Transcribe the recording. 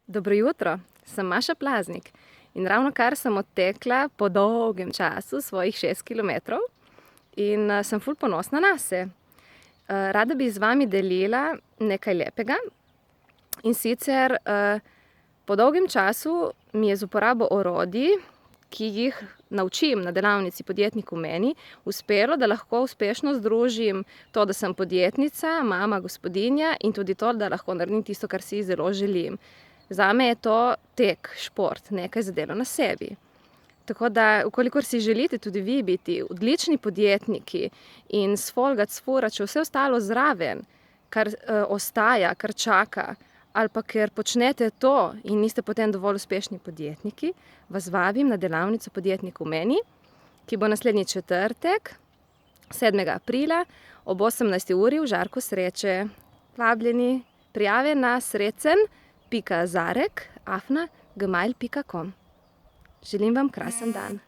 Dobro jutro, sem Maša Plaznik in ravnokar sem odtekla po dolgem času svojih 6 kilometrov in sem ful ponosna nase. Rada bi z vami delila nekaj lepega in sicer po dolgem času mi je z uporabo orodij, ki jih naučim na delavnici Podjetnik v meni, uspelo, da lahko uspešno združim to, da sem podjetnica, mama, gospodinja in tudi to, da lahko naredim tisto, kar si zelo želim. Zame je to tek, šport, nekaj za delo na sebi. Tako da, vkolikor si želite tudi vi biti odlični podjetniki in sfolgati, sfurati še vse ostalo zraven, kar ostaja, kar čaka, ali pa ker počnete to in niste potem dovolj uspešni podjetniki, vas vabim na delavnico Podjetnik v meni, ki bo naslednji četrtek, 7. aprila, ob 18. uri v Žarku sreče. Vabljeni, prijave na srecen.zarek@gmail.com. Želim vam krasen dan.